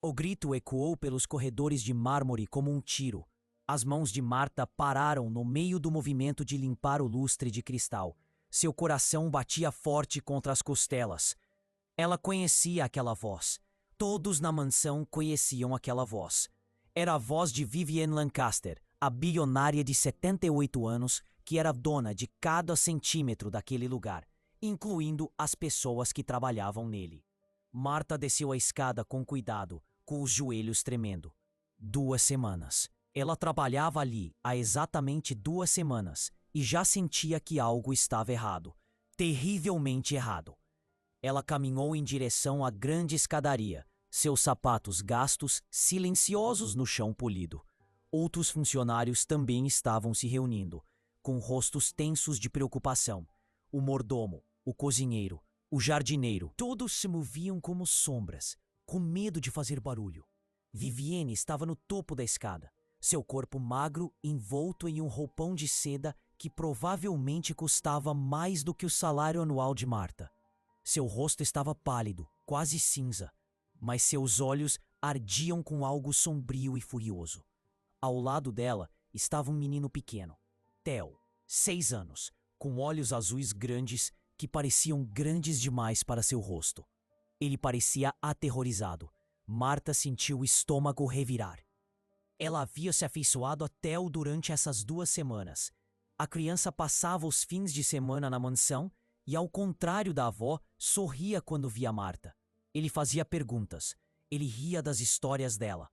O grito ecoou pelos corredores de mármore como um tiro. As mãos de Marta pararam no meio do movimento de limpar o lustre de cristal. Seu coração batia forte contra as costelas. Ela conhecia aquela voz. Todos na mansão conheciam aquela voz. Era a voz de Vivienne Lancaster, a bilionária de 78 anos que era dona de cada centímetro daquele lugar, incluindo as pessoas que trabalhavam nele. Marta desceu a escada com cuidado, com os joelhos tremendo. 2 semanas. Ela trabalhava ali há exatamente 2 semanas e já sentia que algo estava errado. Terrivelmente errado. Ela caminhou em direção à grande escadaria, seus sapatos gastos, silenciosos no chão polido. Outros funcionários também estavam se reunindo, com rostos tensos de preocupação. O mordomo, o cozinheiro, o jardineiro, todos se moviam como sombras, com medo de fazer barulho. Vivienne estava no topo da escada, seu corpo magro envolto em um roupão de seda que provavelmente custava mais do que o salário anual de Marta. Seu rosto estava pálido, quase cinza, mas seus olhos ardiam com algo sombrio e furioso. Ao lado dela estava um menino pequeno, Theo, 6 anos, com olhos azuis grandes que pareciam grandes demais para seu rosto. Ele parecia aterrorizado. Marta sentiu o estômago revirar. Ela havia se afeiçoado a Theo durante essas 2 semanas. A criança passava os fins de semana na mansão e, ao contrário da avó, sorria quando via Marta. Ele fazia perguntas. Ele ria das histórias dela.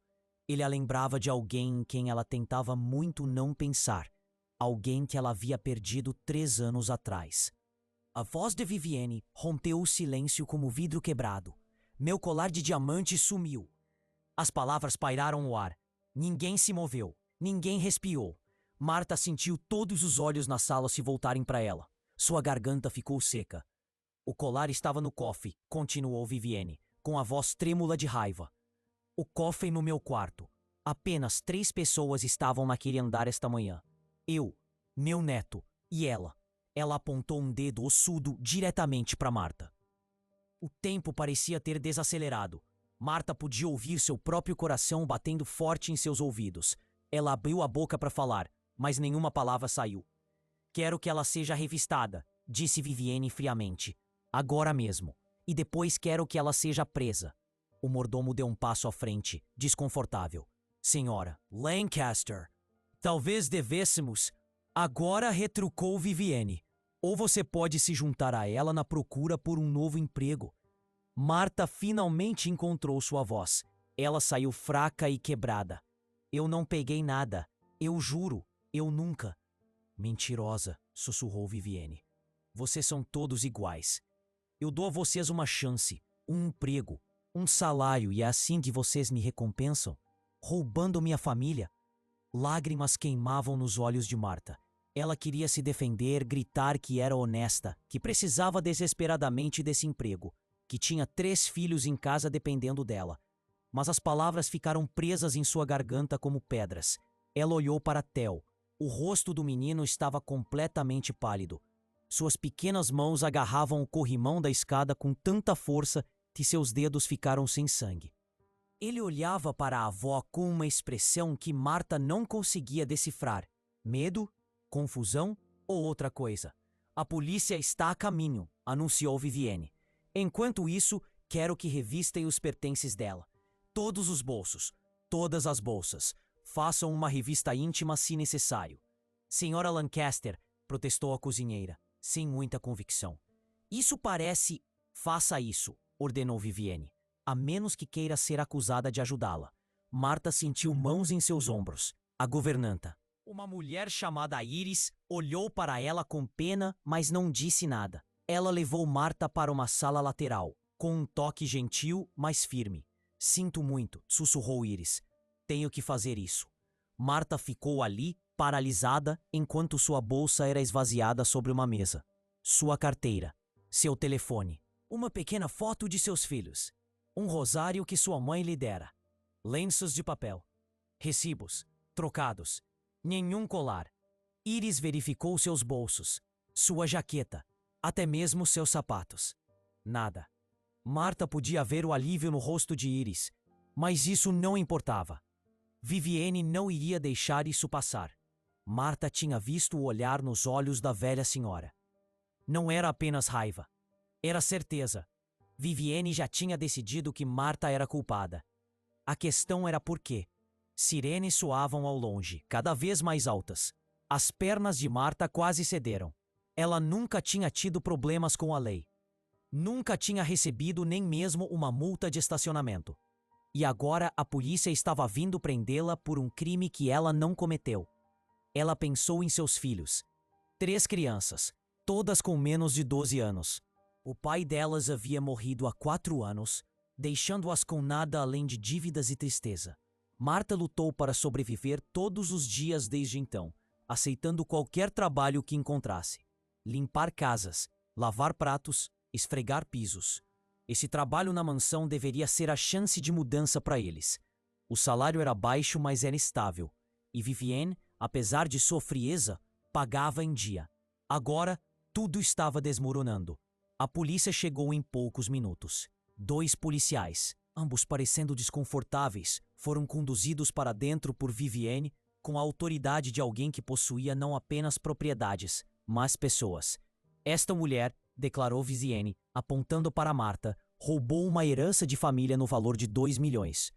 Ele a lembrava de alguém em quem ela tentava muito não pensar. Alguém que ela havia perdido 3 anos atrás. A voz de Vivienne rompeu o silêncio como vidro quebrado. Meu colar de diamante sumiu. As palavras pairaram no ar. Ninguém se moveu. Ninguém respiou. Marta sentiu todos os olhos na sala se voltarem para ela. Sua garganta ficou seca. O colar estava no cofre, continuou Vivienne, com a voz trêmula de raiva. O cofre no meu quarto. Apenas 3 pessoas estavam naquele andar esta manhã. Eu, meu neto e ela. Ela apontou um dedo ossudo diretamente para Marta. O tempo parecia ter desacelerado. Marta podia ouvir seu próprio coração batendo forte em seus ouvidos. Ela abriu a boca para falar, mas nenhuma palavra saiu. Quero que ela seja revistada, disse Vivienne friamente. Agora mesmo. E depois quero que ela seja presa. O mordomo deu um passo à frente, desconfortável. Senhora Lancaster, talvez devêssemos... Agora, retrucou Vivienne. Ou você pode se juntar a ela na procura por um novo emprego. Marta finalmente encontrou sua voz. Ela saiu fraca e quebrada. Eu não peguei nada. Eu juro, eu nunca. Mentirosa, sussurrou Vivienne. Vocês são todos iguais. Eu dou a vocês uma chance, um emprego, um salário e é assim que vocês me recompensam? Roubando minha família? Lágrimas queimavam nos olhos de Marta. Ela queria se defender, gritar que era honesta, que precisava desesperadamente desse emprego, que tinha 3 filhos em casa dependendo dela. Mas as palavras ficaram presas em sua garganta como pedras. Ela olhou para Theo. O rosto do menino estava completamente pálido. Suas pequenas mãos agarravam o corrimão da escada com tanta força que seus dedos ficaram sem sangue. Ele olhava para a avó com uma expressão que Marta não conseguia decifrar. Medo? Confusão? Ou outra coisa? A polícia está a caminho, anunciou Vivienne. Enquanto isso, quero que revistem os pertences dela. Todos os bolsos, todas as bolsas. Façam uma revista íntima se necessário. Senhora Lancaster, protestou a cozinheira, sem muita convicção. Isso parece... Faça isso, ordenou Vivienne, a menos que queira ser acusada de ajudá-la. Marta sentiu mãos em seus ombros. A governanta. Uma mulher chamada Iris olhou para ela com pena, mas não disse nada. Ela levou Marta para uma sala lateral, com um toque gentil, mas firme. Sinto muito, sussurrou Iris. Tenho que fazer isso. Marta ficou ali, paralisada, enquanto sua bolsa era esvaziada sobre uma mesa. Sua carteira, seu telefone, uma pequena foto de seus filhos, um rosário que sua mãe lhe dera, lenços de papel, recibos, trocados, nenhum colar. Iris verificou seus bolsos, sua jaqueta, até mesmo seus sapatos. Nada. Marta podia ver o alívio no rosto de Iris. Mas isso não importava. Viviane não iria deixar isso passar. Marta tinha visto o olhar nos olhos da velha senhora. Não era apenas raiva. Era certeza. Viviane já tinha decidido que Marta era culpada. A questão era por quê. Sirenes soavam ao longe, cada vez mais altas. As pernas de Marta quase cederam. Ela nunca tinha tido problemas com a lei. Nunca tinha recebido nem mesmo uma multa de estacionamento. E agora a polícia estava vindo prendê-la por um crime que ela não cometeu. Ela pensou em seus filhos. 3 crianças, todas com menos de 12 anos. O pai delas havia morrido há 4 anos, deixando-as com nada além de dívidas e tristeza. Marta lutou para sobreviver todos os dias desde então, aceitando qualquer trabalho que encontrasse. Limpar casas, lavar pratos, esfregar pisos. Esse trabalho na mansão deveria ser a chance de mudança para eles. O salário era baixo, mas era estável. E Viviane, apesar de sua frieza, pagava em dia. Agora, tudo estava desmoronando. A polícia chegou em poucos minutos. 2 policiais, ambos parecendo desconfortáveis, foram conduzidos para dentro por Viviane com a autoridade de alguém que possuía não apenas propriedades, mas pessoas. Esta mulher, declarou Viviane, apontando para Marta, roubou uma herança de família no valor de 2 milhões.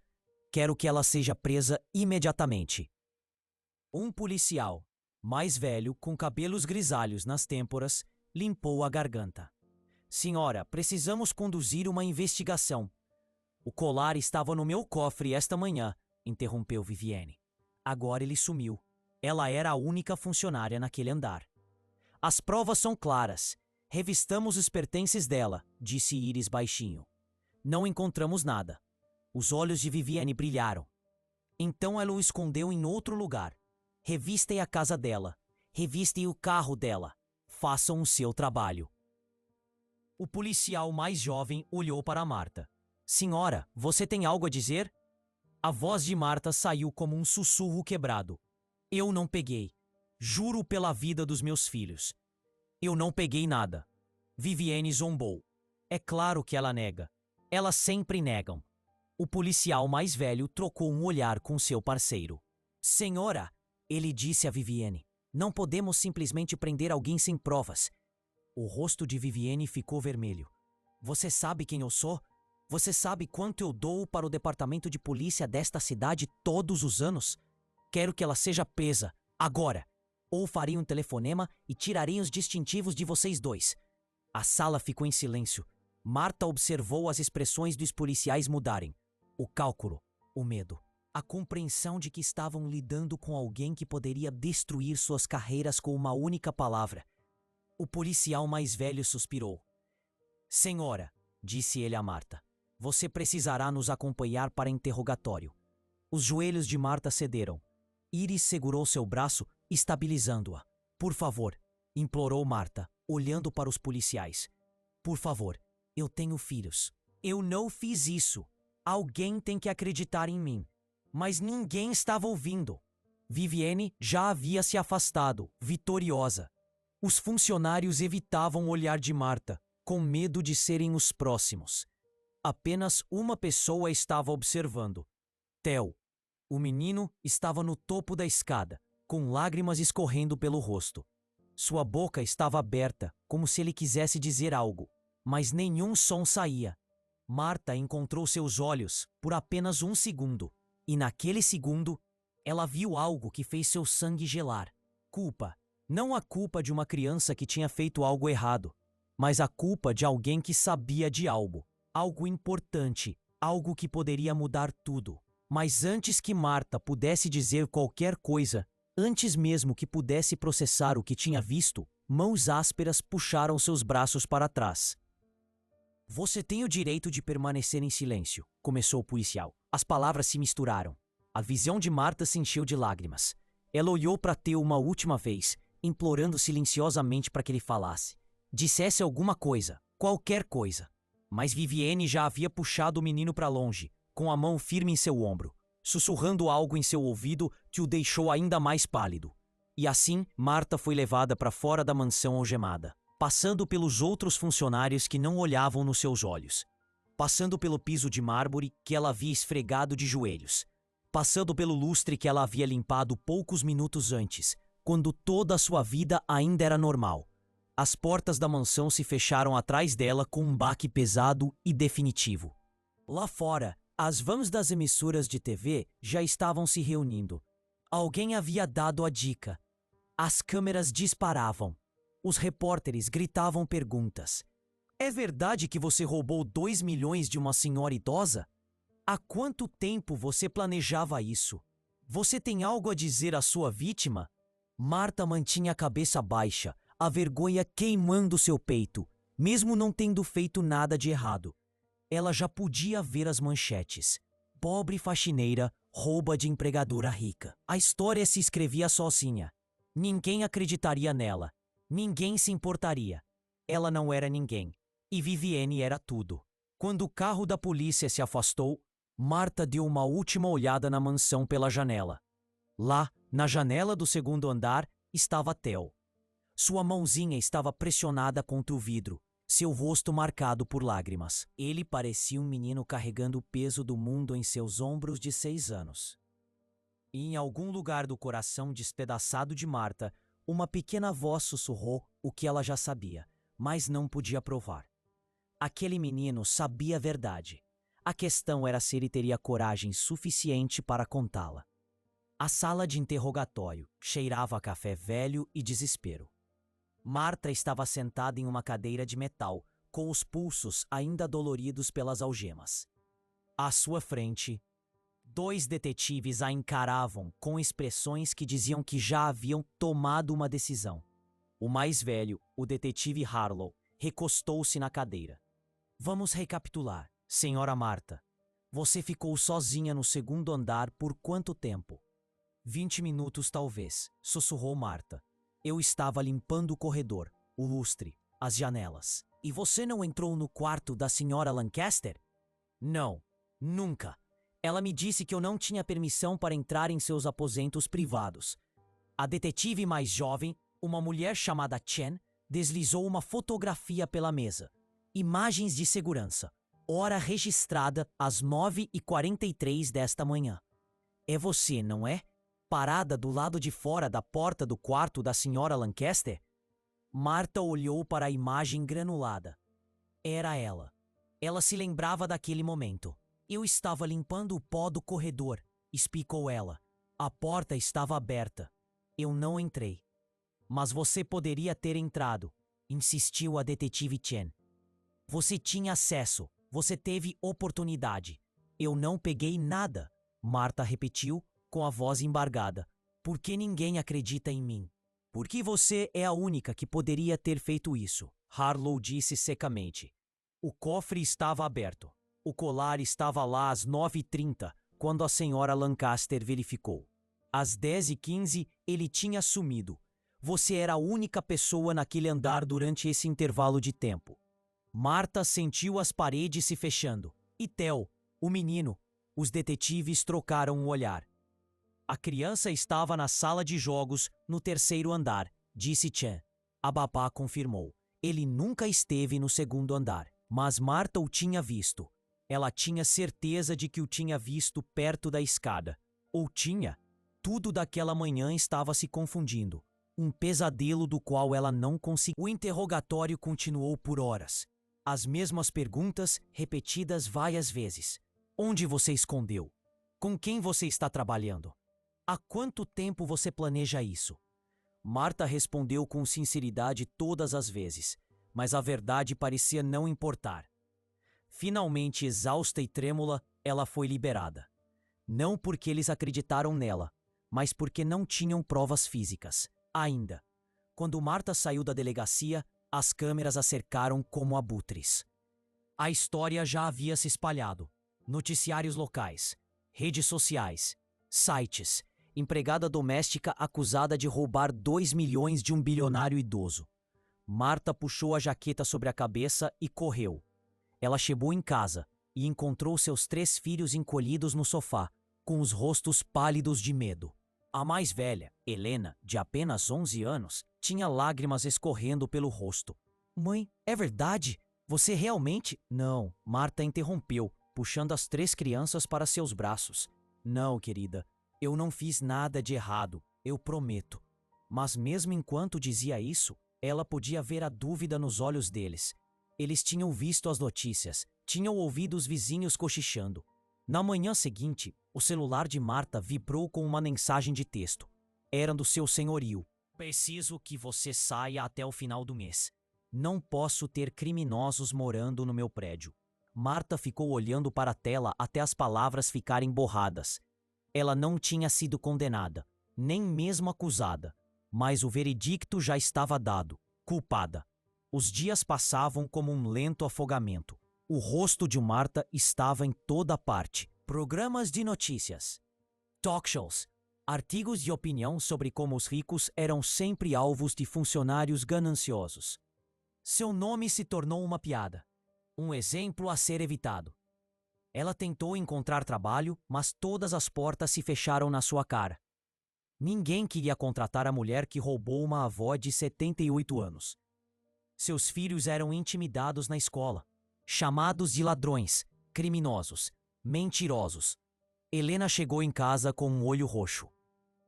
Quero que ela seja presa imediatamente. Um policial, mais velho, com cabelos grisalhos nas têmporas, limpou a garganta. Senhora, precisamos conduzir uma investigação. O colar estava no meu cofre esta manhã, interrompeu Viviane. Agora ele sumiu. Ela era a única funcionária naquele andar. As provas são claras. Revistamos os pertences dela, disse Iris baixinho. Não encontramos nada. Os olhos de Viviane brilharam. Então ela o escondeu em outro lugar. Revistem a casa dela. Revistem o carro dela. Façam o seu trabalho. O policial mais jovem olhou para Marta. Senhora, você tem algo a dizer? A voz de Marta saiu como um sussurro quebrado. Eu não peguei. Juro pela vida dos meus filhos. Eu não peguei nada. Viviane zombou. É claro que ela nega. Elas sempre negam. O policial mais velho trocou um olhar com seu parceiro. Senhora, ele disse a Viviane, não podemos simplesmente prender alguém sem provas. O rosto de Viviane ficou vermelho. Você sabe quem eu sou? Você sabe quanto eu dou para o departamento de polícia desta cidade todos os anos? Quero que ela seja presa, agora. Ou farei um telefonema e tirarei os distintivos de vocês dois. A sala ficou em silêncio. Marta observou as expressões dos policiais mudarem. O cálculo, o medo, a compreensão de que estavam lidando com alguém que poderia destruir suas carreiras com uma única palavra. O policial mais velho suspirou. Senhora, disse ele a Marta, você precisará nos acompanhar para interrogatório. Os joelhos de Marta cederam. Iris segurou seu braço, estabilizando-a. Por favor, implorou Marta, olhando para os policiais. Por favor, eu tenho filhos. Eu não fiz isso. Alguém tem que acreditar em mim. Mas ninguém estava ouvindo. Viviane já havia se afastado, vitoriosa. Os funcionários evitavam o olhar de Marta, com medo de serem os próximos. Apenas uma pessoa estava observando. Theo. O menino estava no topo da escada, com lágrimas escorrendo pelo rosto. Sua boca estava aberta, como se ele quisesse dizer algo, mas nenhum som saía. Marta encontrou seus olhos por apenas um segundo, e naquele segundo, ela viu algo que fez seu sangue gelar. Culpa. Não a culpa de uma criança que tinha feito algo errado, mas a culpa de alguém que sabia de algo. Algo importante, algo que poderia mudar tudo. Mas antes que Marta pudesse dizer qualquer coisa, antes mesmo que pudesse processar o que tinha visto, mãos ásperas puxaram seus braços para trás. Você tem o direito de permanecer em silêncio, começou o policial. As palavras se misturaram. A visão de Marta se encheu de lágrimas. Ela olhou para Theo uma última vez, implorando silenciosamente para que ele falasse. Dissesse alguma coisa, qualquer coisa. Mas Viviane já havia puxado o menino para longe, com a mão firme em seu ombro, sussurrando algo em seu ouvido que o deixou ainda mais pálido. E assim, Marta foi levada para fora da mansão algemada, passando pelos outros funcionários que não olhavam nos seus olhos. passando pelo piso de mármore que ela havia esfregado de joelhos, passando pelo lustre que ela havia limpado poucos minutos antes, quando toda a sua vida ainda era normal. As portas da mansão se fecharam atrás dela com um baque pesado e definitivo. Lá fora, as vans das emissoras de TV já estavam se reunindo. Alguém havia dado a dica. As câmeras disparavam. Os repórteres gritavam perguntas. É verdade que você roubou 2 milhões de uma senhora idosa? Há quanto tempo você planejava isso? Você tem algo a dizer à sua vítima? Marta mantinha a cabeça baixa, a vergonha queimando seu peito, mesmo não tendo feito nada de errado. Ela já podia ver as manchetes. Pobre faxineira rouba de empregadora rica. A história se escrevia sozinha. Ninguém acreditaria nela. Ninguém se importaria. Ela não era ninguém. E Vivienne era tudo. Quando o carro da polícia se afastou, Marta deu uma última olhada na mansão pela janela. Lá, na janela do segundo andar, estava Theo. Sua mãozinha estava pressionada contra o vidro, seu rosto marcado por lágrimas. Ele parecia um menino carregando o peso do mundo em seus ombros de 6 anos. E em algum lugar do coração despedaçado de Marta, uma pequena voz sussurrou o que ela já sabia, mas não podia provar. Aquele menino sabia a verdade. A questão era se ele teria coragem suficiente para contá-la. A sala de interrogatório cheirava a café velho e desespero. Marta estava sentada em uma cadeira de metal, com os pulsos ainda doloridos pelas algemas. À sua frente, 2 detetives a encaravam com expressões que diziam que já haviam tomado uma decisão. O mais velho, o detetive Harlow, recostou-se na cadeira. Vamos recapitular, senhora Marta. Você ficou sozinha no segundo andar por quanto tempo? 20 minutos talvez, sussurrou Marta. Eu estava limpando o corredor, o lustre, as janelas. E você não entrou no quarto da senhora Lancaster? Não, nunca. Ela me disse que eu não tinha permissão para entrar em seus aposentos privados. A detetive mais jovem, uma mulher chamada Chen, deslizou uma fotografia pela mesa. Imagens de segurança. Hora registrada às 9h43 desta manhã. É você, não é? Parada do lado de fora da porta do quarto da senhora Lancaster? Marta olhou para a imagem granulada. Era ela. Ela se lembrava daquele momento. Eu estava limpando o pó do corredor, explicou ela. A porta estava aberta. Eu não entrei. Mas você poderia ter entrado, insistiu a detetive Chen. Você tinha acesso, você teve oportunidade. Eu não peguei nada, Marta repetiu com a voz embargada. Por que ninguém acredita em mim? Porque você é a única que poderia ter feito isso, Harlow disse secamente. O cofre estava aberto. O colar estava lá às 9h30, quando a senhora Lancaster verificou. Às 10h15, ele tinha sumido. Você era a única pessoa naquele andar durante esse intervalo de tempo. Marta sentiu as paredes se fechando. E Theo, o menino, os detetives trocaram um olhar. A criança estava na sala de jogos, no 3º andar, disse Chen. A babá confirmou. Ele nunca esteve no 2º andar, mas Marta o tinha visto. Ela tinha certeza de que o tinha visto perto da escada. Ou tinha. Tudo daquela manhã estava se confundindo. Um pesadelo do qual ela não conseguia. O interrogatório continuou por horas. As mesmas perguntas, repetidas várias vezes. Onde você escondeu? Com quem você está trabalhando? Há quanto tempo você planeja isso? Marta respondeu com sinceridade todas as vezes, mas a verdade parecia não importar. Finalmente, exausta e trêmula, ela foi liberada. Não porque eles acreditaram nela, mas porque não tinham provas físicas. Ainda. Quando Marta saiu da delegacia, as câmeras a cercaram como abutres. A história já havia se espalhado. Noticiários locais, redes sociais, sites, empregada doméstica acusada de roubar 2 milhões de um bilionário idoso. Marta puxou a jaqueta sobre a cabeça e correu. Ela chegou em casa e encontrou seus 3 filhos encolhidos no sofá, com os rostos pálidos de medo. A mais velha, Helena, de apenas 11 anos, tinha lágrimas escorrendo pelo rosto. Mãe, é verdade? Você realmente... Não, Marta interrompeu, puxando as 3 crianças para seus braços. Não, querida, eu não fiz nada de errado, eu prometo. Mas mesmo enquanto dizia isso, ela podia ver a dúvida nos olhos deles. Eles tinham visto as notícias, tinham ouvido os vizinhos cochichando. Na manhã seguinte, o celular de Marta vibrou com uma mensagem de texto. Era do seu senhorio. Preciso que você saia até o final do mês. Não posso ter criminosos morando no meu prédio. Marta ficou olhando para a tela até as palavras ficarem borradas. Ela não tinha sido condenada, nem mesmo acusada, mas o veredicto já estava dado. Culpada. Os dias passavam como um lento afogamento. O rosto de Marta estava em toda parte. Programas de notícias, talk shows, artigos de opinião sobre como os ricos eram sempre alvos de funcionários gananciosos. Seu nome se tornou uma piada, um exemplo a ser evitado. Ela tentou encontrar trabalho, mas todas as portas se fecharam na sua cara. Ninguém queria contratar a mulher que roubou uma avó de 78 anos. Seus filhos eram intimidados na escola, chamados de ladrões, criminosos, mentirosos. Helena chegou em casa com um olho roxo.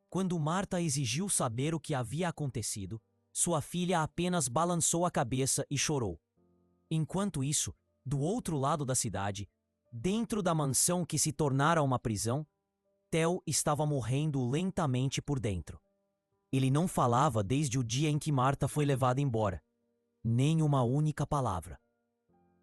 Quando Marta exigiu saber o que havia acontecido, sua filha apenas balançou a cabeça e chorou. Enquanto isso, do outro lado da cidade, dentro da mansão que se tornara uma prisão, Theo estava morrendo lentamente por dentro. Ele não falava desde o dia em que Marta foi levada embora. Nem uma única palavra.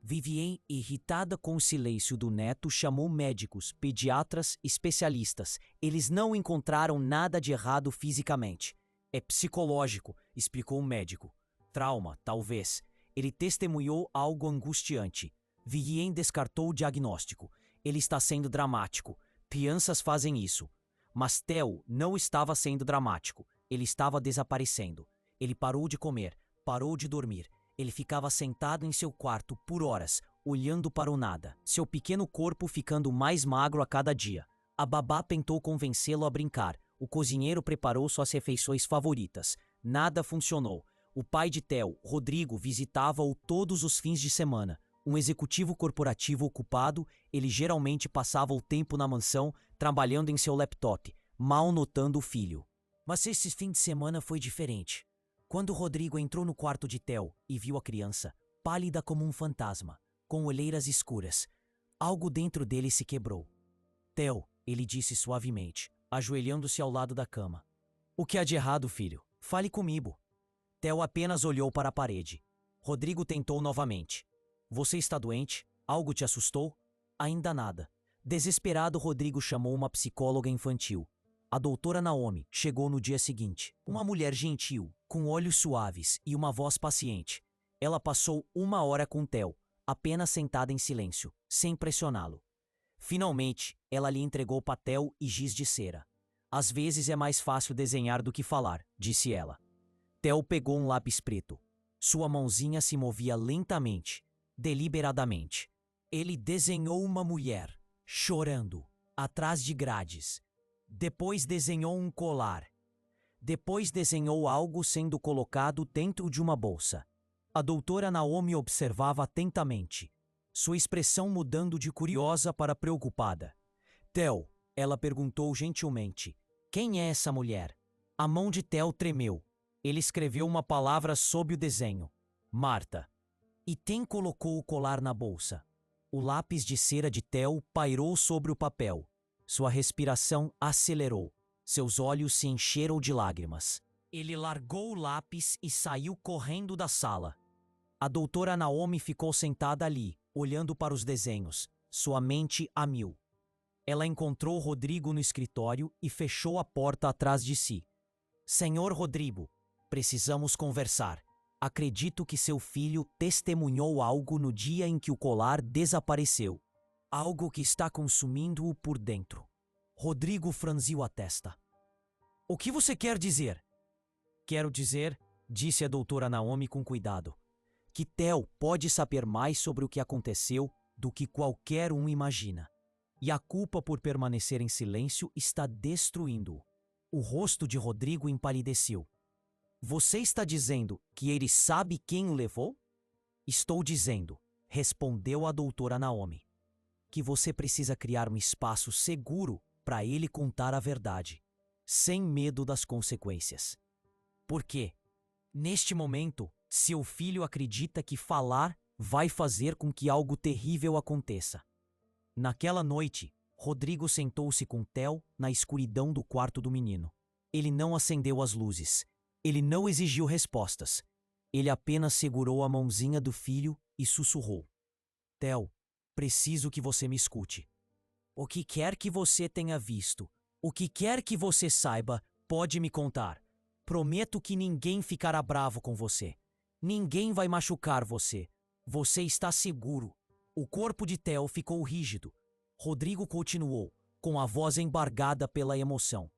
Vivien, irritada com o silêncio do neto, chamou médicos, pediatras, especialistas. Eles não encontraram nada de errado fisicamente. É psicológico, explicou o médico. Trauma, talvez. Ele testemunhou algo angustiante. Vivien descartou o diagnóstico. Ele está sendo dramático. Crianças fazem isso. Mas Theo não estava sendo dramático. Ele estava desaparecendo. Ele parou de comer, parou de dormir. Ele ficava sentado em seu quarto por horas, olhando para o nada, seu pequeno corpo ficando mais magro a cada dia. A babá tentou convencê-lo a brincar. O cozinheiro preparou suas refeições favoritas. Nada funcionou. O pai de Theo, Rodrigo, visitava-o todos os fins de semana. Um executivo corporativo ocupado, ele geralmente passava o tempo na mansão, trabalhando em seu laptop, mal notando o filho. Mas esse fim de semana foi diferente. Quando Rodrigo entrou no quarto de Theo e viu a criança, pálida como um fantasma, com olheiras escuras, algo dentro dele se quebrou. Theo, ele disse suavemente, ajoelhando-se ao lado da cama. O que há de errado, filho? Fale comigo. Theo apenas olhou para a parede. Rodrigo tentou novamente. Você está doente? Algo te assustou? Ainda nada. Desesperado, Rodrigo chamou uma psicóloga infantil. A doutora Naomi chegou no dia seguinte. Uma mulher gentil, com olhos suaves e uma voz paciente. Ela passou 1 hora com Theo, apenas sentada em silêncio, sem pressioná-lo. Finalmente, ela lhe entregou papel e giz de cera. Às vezes é mais fácil desenhar do que falar, disse ela. Theo pegou um lápis preto. Sua mãozinha se movia lentamente, deliberadamente. Ele desenhou uma mulher, chorando, atrás de grades. Depois desenhou um colar. Depois desenhou algo sendo colocado dentro de uma bolsa. A doutora Naomi observava atentamente, sua expressão mudando de curiosa para preocupada. Theo, ela perguntou gentilmente, quem é essa mulher? A mão de Theo tremeu. Ele escreveu uma palavra sob o desenho. Marta. E Tem colocou o colar na bolsa. O lápis de cera de Theo pairou sobre o papel. Sua respiração acelerou. Seus olhos se encheram de lágrimas. Ele largou o lápis e saiu correndo da sala. A doutora Naomi ficou sentada ali, olhando para os desenhos, sua mente a mil. Ela encontrou Rodrigo no escritório e fechou a porta atrás de si. Senhor Rodrigo, precisamos conversar. Acredito que seu filho testemunhou algo no dia em que o colar desapareceu. Algo que está consumindo-o por dentro. Rodrigo franziu a testa. O que você quer dizer? Quero dizer, disse a doutora Naomi com cuidado, que Theo pode saber mais sobre o que aconteceu do que qualquer um imagina. E a culpa por permanecer em silêncio está destruindo-o. O rosto de Rodrigo empalideceu. Você está dizendo que ele sabe quem o levou? Estou dizendo, respondeu a doutora Naomi, que você precisa criar um espaço seguro para ele contar a verdade, sem medo das consequências. Por quê? Neste momento, seu filho acredita que falar vai fazer com que algo terrível aconteça. Naquela noite, Rodrigo sentou-se com Theo na escuridão do quarto do menino. Ele não acendeu as luzes. Ele não exigiu respostas. Ele apenas segurou a mãozinha do filho e sussurrou: Theo, preciso que você me escute. O que quer que você tenha visto, o que quer que você saiba, pode me contar. Prometo que ninguém ficará bravo com você. Ninguém vai machucar você. Você está seguro. O corpo de Theo ficou rígido. Rodrigo continuou, com a voz embargada pela emoção.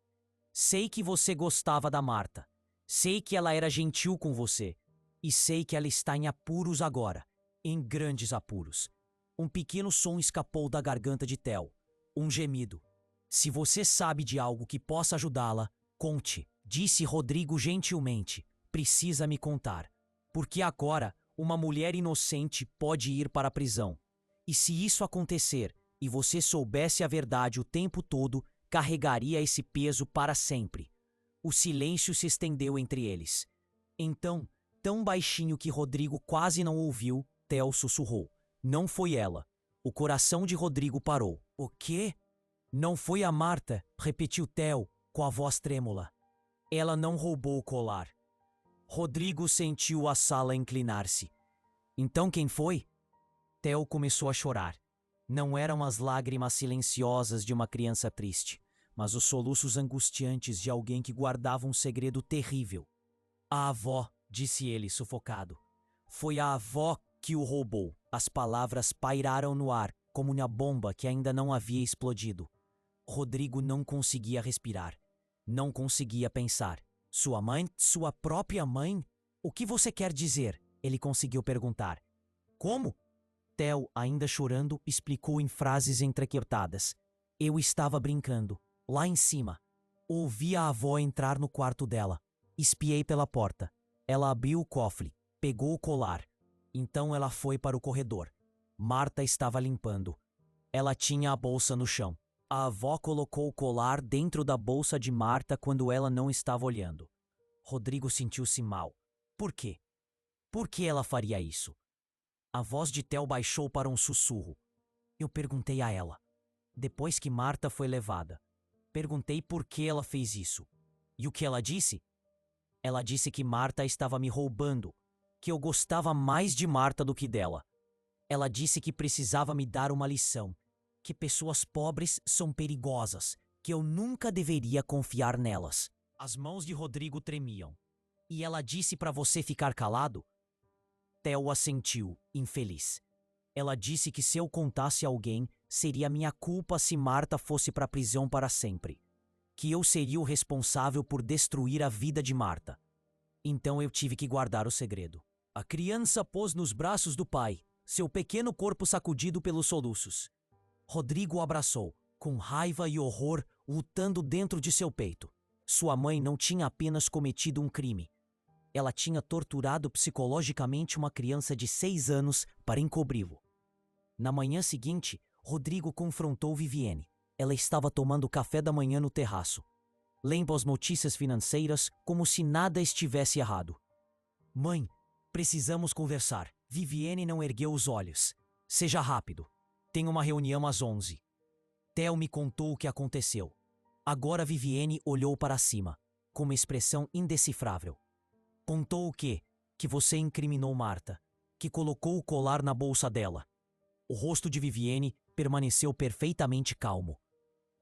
Sei que você gostava da Marta. Sei que ela era gentil com você. E sei que ela está em apuros agora. Em grandes apuros. Um pequeno som escapou da garganta de Theo. Um gemido. Se você sabe de algo que possa ajudá-la, conte, disse Rodrigo gentilmente. Precisa me contar. Porque agora, uma mulher inocente pode ir para a prisão. E se isso acontecer, e você soubesse a verdade o tempo todo, carregaria esse peso para sempre. O silêncio se estendeu entre eles. Então, tão baixinho que Rodrigo quase não ouviu, Theo sussurrou. Não foi ela. O coração de Rodrigo parou. O quê? Não foi a Marta, repetiu Theo, com a voz trêmula. Ela não roubou o colar. Rodrigo sentiu a sala inclinar-se. Então quem foi? Theo começou a chorar. Não eram as lágrimas silenciosas de uma criança triste, mas os soluços angustiantes de alguém que guardava um segredo terrível. A avó, disse ele, sufocado. Foi a avó que o roubou. As palavras pairaram no ar, como uma bomba que ainda não havia explodido. Rodrigo não conseguia respirar. Não conseguia pensar. Sua mãe? Sua própria mãe? O que você quer dizer? Ele conseguiu perguntar. Como? Theo, ainda chorando, explicou em frases entrecortadas. Eu estava brincando, lá em cima. Ouvi a avó entrar no quarto dela. Espiei pela porta. Ela abriu o cofre, pegou o colar. Então ela foi para o corredor. Marta estava limpando. Ela tinha a bolsa no chão. A avó colocou o colar dentro da bolsa de Marta quando ela não estava olhando. Rodrigo sentiu-se mal. Por quê? Por que ela faria isso? A voz de Theo baixou para um sussurro. Eu perguntei a ela. Depois que Marta foi levada. Perguntei por que ela fez isso. E o que ela disse? Ela disse que Marta estava me roubando, que eu gostava mais de Marta do que dela. Ela disse que precisava me dar uma lição, que pessoas pobres são perigosas, que eu nunca deveria confiar nelas. As mãos de Rodrigo tremiam. E ela disse para você ficar calado? Theo assentiu, infeliz. Ela disse que se eu contasse a alguém, seria minha culpa se Marta fosse para a prisão para sempre. Que eu seria o responsável por destruir a vida de Marta. Então eu tive que guardar o segredo. A criança pôs nos braços do pai, seu pequeno corpo sacudido pelos soluços. Rodrigo o abraçou, com raiva e horror lutando dentro de seu peito. Sua mãe não tinha apenas cometido um crime. Ela tinha torturado psicologicamente uma criança de 6 anos para encobri-lo. Na manhã seguinte, Rodrigo confrontou Vivienne. Ela estava tomando café da manhã no terraço, lendo as notícias financeiras como se nada estivesse errado. Mãe, precisamos conversar. Vivienne não ergueu os olhos. Seja rápido. Tenho uma reunião às 11. Theo me contou o que aconteceu. Agora Vivienne olhou para cima, com uma expressão indecifrável. Contou o quê? Que você incriminou Marta, que colocou o colar na bolsa dela. O rosto de Vivienne permaneceu perfeitamente calmo.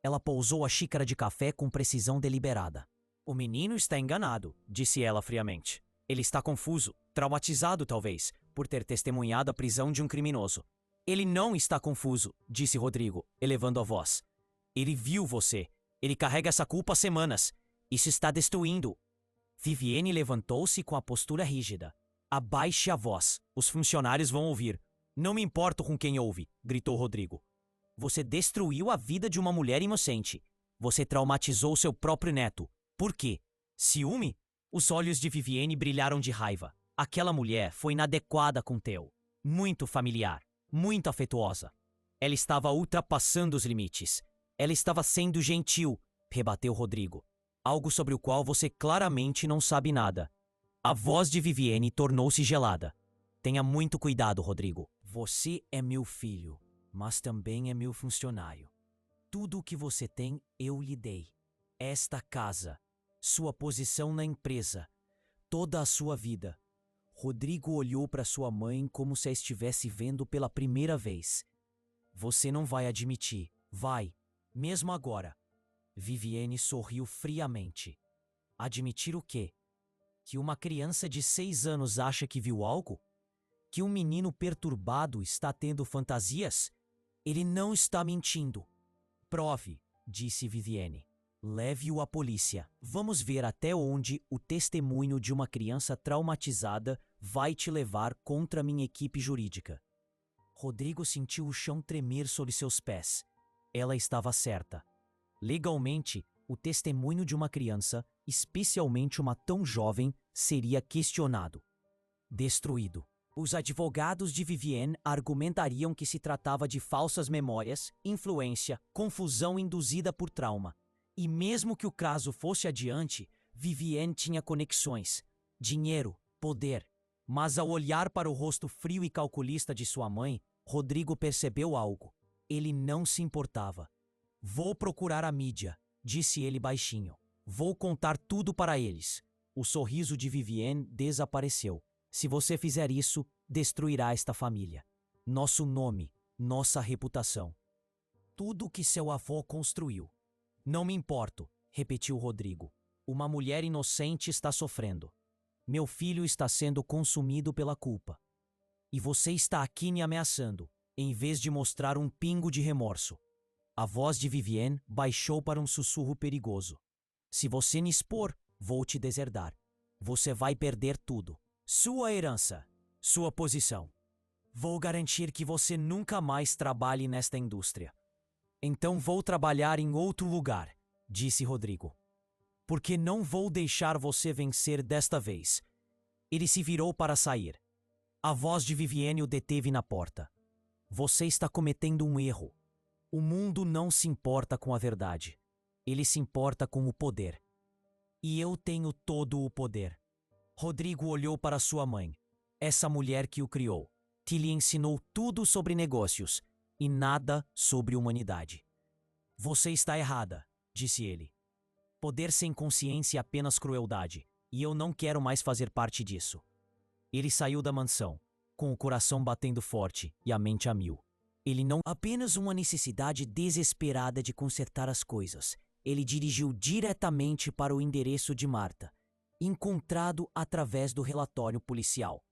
Ela pousou a xícara de café com precisão deliberada. O menino está enganado, disse ela friamente. Ele está confuso, traumatizado talvez, por ter testemunhado a prisão de um criminoso. Ele não está confuso, disse Rodrigo, elevando a voz. Ele viu você. Ele carrega essa culpa há semanas. Isso está destruindo. Vivienne levantou-se com a postura rígida. Abaixe a voz. Os funcionários vão ouvir. Não me importo com quem ouve, gritou Rodrigo. Você destruiu a vida de uma mulher inocente. Você traumatizou seu próprio neto. Por quê? Ciúme? Os olhos de Vivienne brilharam de raiva. Aquela mulher foi inadequada com Theo. Muito familiar, muito afetuosa. Ela estava ultrapassando os limites. Ela estava sendo gentil, rebateu Rodrigo. Algo sobre o qual você claramente não sabe nada. A voz de Viviane tornou-se gelada. Tenha muito cuidado, Rodrigo. Você é meu filho, mas também é meu funcionário. Tudo o que você tem, eu lhe dei. Esta casa, sua posição na empresa, toda a sua vida. Rodrigo olhou para sua mãe como se a estivesse vendo pela primeira vez. Você não vai admitir, vai, mesmo agora. Viviane sorriu friamente. Admitir o quê? Que uma criança de 6 anos acha que viu algo? Que um menino perturbado está tendo fantasias? Ele não está mentindo. Prove, disse Viviane. Leve-o à polícia. Vamos ver até onde o testemunho de uma criança traumatizada vai te levar contra minha equipe jurídica. Rodrigo sentiu o chão tremer sob seus pés. Ela estava certa. Legalmente, o testemunho de uma criança, especialmente uma tão jovem, seria questionado. Destruído. Os advogados de Viviane argumentariam que se tratava de falsas memórias, influência, confusão induzida por trauma. E mesmo que o caso fosse adiante, Viviane tinha conexões, dinheiro, poder. Mas ao olhar para o rosto frio e calculista de sua mãe, Rodrigo percebeu algo. Ele não se importava. Vou procurar a mídia, disse ele baixinho. Vou contar tudo para eles. O sorriso de Viviane desapareceu. Se você fizer isso, destruirá esta família. Nosso nome, nossa reputação. Tudo o que seu avô construiu. Não me importo, repetiu Rodrigo. Uma mulher inocente está sofrendo. Meu filho está sendo consumido pela culpa. E você está aqui me ameaçando, em vez de mostrar um pingo de remorso. A voz de Viviane baixou para um sussurro perigoso. Se você me expor, vou te deserdar. Você vai perder tudo. Sua herança, sua posição. Vou garantir que você nunca mais trabalhe nesta indústria. Então vou trabalhar em outro lugar, disse Rodrigo. Porque não vou deixar você vencer desta vez. Ele se virou para sair. A voz de Viviane o deteve na porta. Você está cometendo um erro. O mundo não se importa com a verdade. Ele se importa com o poder. E eu tenho todo o poder. Rodrigo olhou para sua mãe. Essa mulher que o criou, que lhe ensinou tudo sobre negócios e nada sobre humanidade. Você está errada, disse ele. Poder sem consciência é apenas crueldade, e eu não quero mais fazer parte disso. Ele saiu da mansão, com o coração batendo forte e a mente a mil. Ele não apenas uma necessidade desesperada de consertar as coisas. Ele dirigiu diretamente para o endereço de Marta, encontrado através do relatório policial.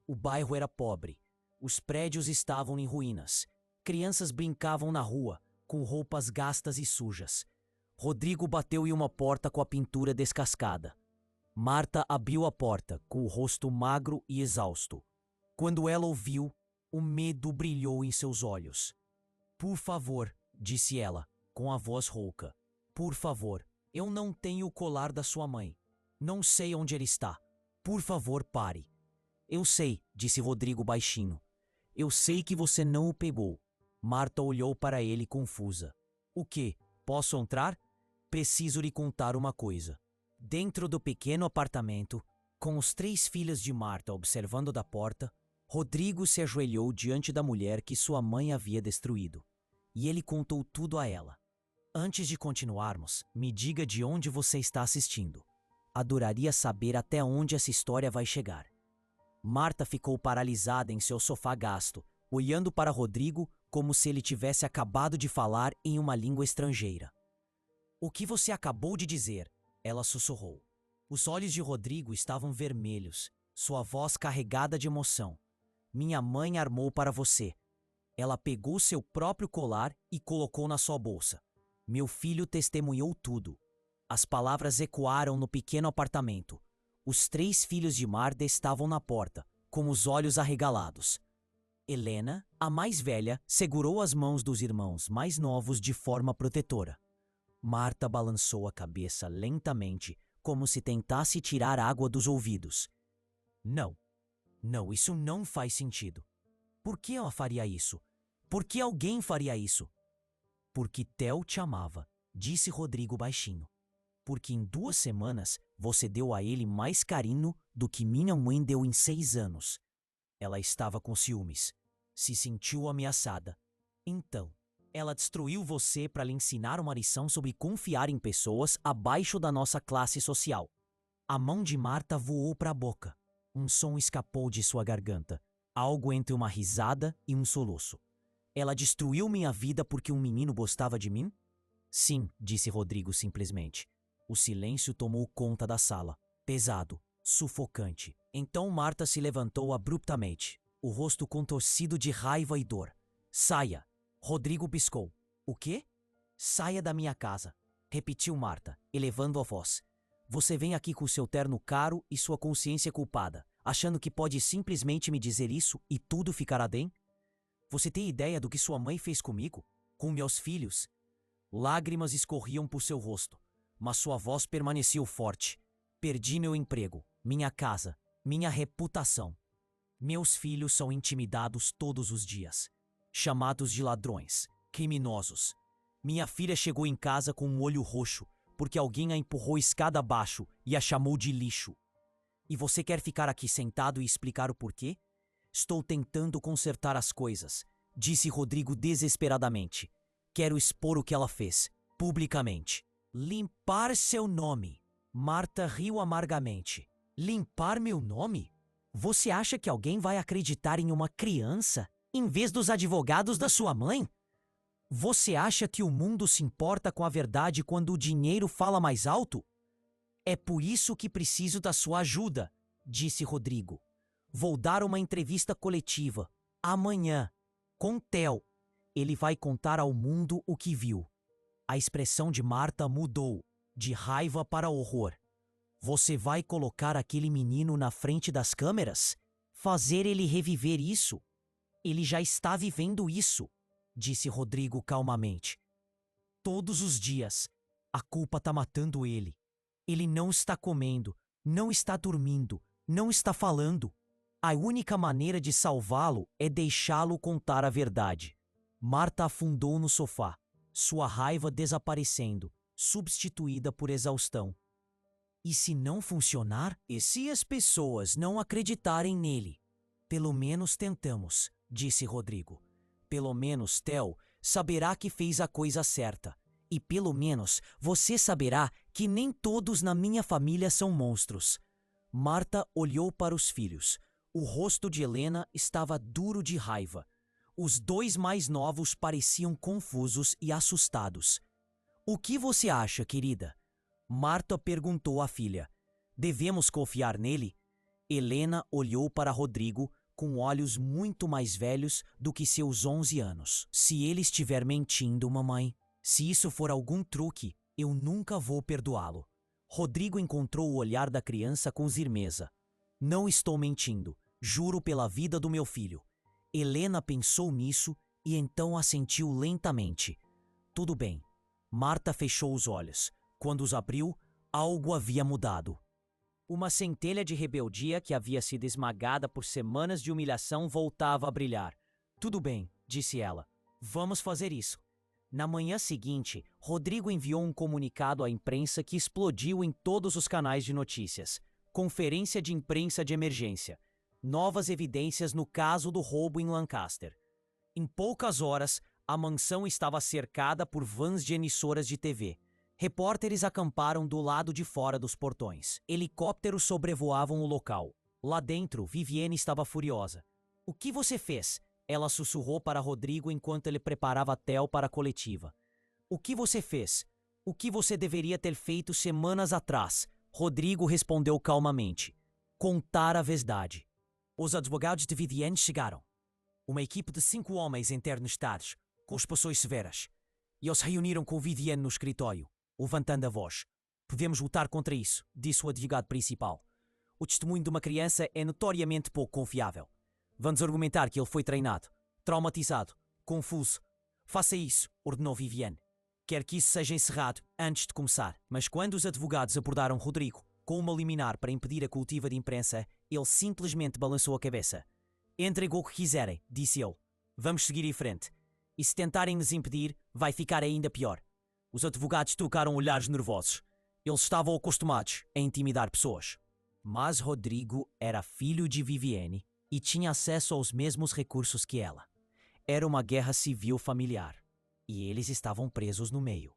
O bairro era pobre. Os prédios estavam em ruínas. Crianças brincavam na rua, com roupas gastas e sujas. Rodrigo bateu em uma porta com a pintura descascada. Marta abriu a porta, com o rosto magro e exausto. Quando ela ouviu, o medo brilhou em seus olhos. Por favor, disse ela, com a voz rouca. Por favor, eu não tenho o colar da sua mãe. Não sei onde ele está. Por favor, pare. Eu sei, disse Rodrigo baixinho. Eu sei que você não o pegou. Marta olhou para ele confusa. O quê? Posso entrar? Preciso lhe contar uma coisa. Dentro do pequeno apartamento, com os 3 filhos de Marta observando da porta, Rodrigo se ajoelhou diante da mulher que sua mãe havia destruído. E ele contou tudo a ela. Antes de continuarmos, me diga de onde você está assistindo. Adoraria saber até onde essa história vai chegar. Marta ficou paralisada em seu sofá gasto, olhando para Rodrigo como se ele tivesse acabado de falar em uma língua estrangeira. O que você acabou de dizer? Ela sussurrou. Os olhos de Rodrigo estavam vermelhos, sua voz carregada de emoção. Minha mãe armou para você. Ela pegou seu próprio colar e colocou na sua bolsa. Meu filho testemunhou tudo. As palavras ecoaram no pequeno apartamento. Os 3 filhos de Marta estavam na porta, com os olhos arregalados. Helena, a mais velha, segurou as mãos dos irmãos mais novos de forma protetora. Marta balançou a cabeça lentamente, como se tentasse tirar água dos ouvidos. Não, isso não faz sentido. Por que ela faria isso? Por que alguém faria isso? Porque Theo te amava, disse Rodrigo baixinho. Porque em 2 semanas você deu a ele mais carinho do que minha mãe deu em 6 anos. Ela estava com ciúmes. Se sentiu ameaçada. Então, ela destruiu você para lhe ensinar uma lição sobre confiar em pessoas abaixo da nossa classe social. A mão de Marta voou para a boca. Um som escapou de sua garganta. Algo entre uma risada e um soluço. Ela destruiu minha vida porque um menino gostava de mim? Sim, disse Rodrigo simplesmente. O silêncio tomou conta da sala. Pesado, sufocante. Então Marta se levantou abruptamente, o rosto contorcido de raiva e dor. Saia! Rodrigo piscou. O quê? Saia da minha casa, repetiu Marta, elevando a voz. Você vem aqui com seu terno caro e sua consciência culpada, achando que pode simplesmente me dizer isso e tudo ficará bem? Você tem ideia do que sua mãe fez comigo? Com meus filhos? Lágrimas escorriam por seu rosto, mas sua voz permaneceu forte. Perdi meu emprego, minha casa, minha reputação. Meus filhos são intimidados todos os dias, chamados de ladrões, criminosos. Minha filha chegou em casa com um olho roxo, porque alguém a empurrou escada abaixo e a chamou de lixo. E você quer ficar aqui sentado e explicar o porquê? Estou tentando consertar as coisas, disse Rodrigo desesperadamente. Quero expor o que ela fez, publicamente. Limpar seu nome. Marta riu amargamente. Limpar meu nome? Você acha que alguém vai acreditar em uma criança em vez dos advogados da sua mãe? Você acha que o mundo se importa com a verdade quando o dinheiro fala mais alto? É por isso que preciso da sua ajuda, disse Rodrigo. Vou dar uma entrevista coletiva, amanhã, com Theo. Ele vai contar ao mundo o que viu. A expressão de Marta mudou, de raiva para horror. Você vai colocar aquele menino na frente das câmeras? Fazer ele reviver isso? Ele já está vivendo isso, disse Rodrigo calmamente. Todos os dias, a culpa está matando ele. Ele não está comendo, não está dormindo, não está falando. A única maneira de salvá-lo é deixá-lo contar a verdade. Marta afundou no sofá, sua raiva desaparecendo, substituída por exaustão. E se não funcionar? E se as pessoas não acreditarem nele? Pelo menos tentamos, disse Rodrigo. Pelo menos Theo saberá que fez a coisa certa. E pelo menos você saberá que nem todos na minha família são monstros. Marta olhou para os filhos. O rosto de Helena estava duro de raiva. Os 2 mais novos pareciam confusos e assustados. O que você acha, querida? Marta perguntou à filha. Devemos confiar nele? Helena olhou para Rodrigo com olhos muito mais velhos do que seus 11 anos. Se ele estiver mentindo, mamãe, se isso for algum truque, eu nunca vou perdoá-lo. Rodrigo encontrou o olhar da criança com firmeza. Não estou mentindo, juro pela vida do meu filho. Helena pensou nisso e então assentiu lentamente. Tudo bem. Marta fechou os olhos. Quando os abriu, algo havia mudado. Uma centelha de rebeldia que havia sido esmagada por semanas de humilhação voltava a brilhar. Tudo bem, disse ela. Vamos fazer isso. Na manhã seguinte, Rodrigo enviou um comunicado à imprensa que explodiu em todos os canais de notícias. Conferência de imprensa de emergência. Novas evidências no caso do roubo em Lancaster. Em poucas horas, a mansão estava cercada por vans de emissoras de TV. Repórteres acamparam do lado de fora dos portões. Helicópteros sobrevoavam o local. Lá dentro, Vivienne estava furiosa. O que você fez? Ela sussurrou para Rodrigo enquanto ele preparava Theo para a coletiva. O que você fez? O que você deveria ter feito semanas atrás? Rodrigo respondeu calmamente. Contar a verdade. Os advogados de Vivienne chegaram. Uma equipe de 5 homens em ternos estados, com expressões severas. E eles reuniram com Vivienne no escritório, levantando a voz. Podemos lutar contra isso, disse o advogado principal. O testemunho de uma criança é notoriamente pouco confiável. Vamos argumentar que ele foi treinado, traumatizado, confuso. Faça isso, ordenou Vivienne. Quer que isso seja encerrado antes de começar. Mas quando os advogados abordaram Rodrigo com uma liminar para impedir a coletiva de imprensa, ele simplesmente balançou a cabeça. Entregue o que quiserem, disse ele. Vamos seguir em frente. E se tentarem nos impedir, vai ficar ainda pior. Os advogados trocaram olhares nervosos. Eles estavam acostumados a intimidar pessoas. Mas Rodrigo era filho de Vivienne e tinha acesso aos mesmos recursos que ela. Era uma guerra civil familiar. E eles estavam presos no meio.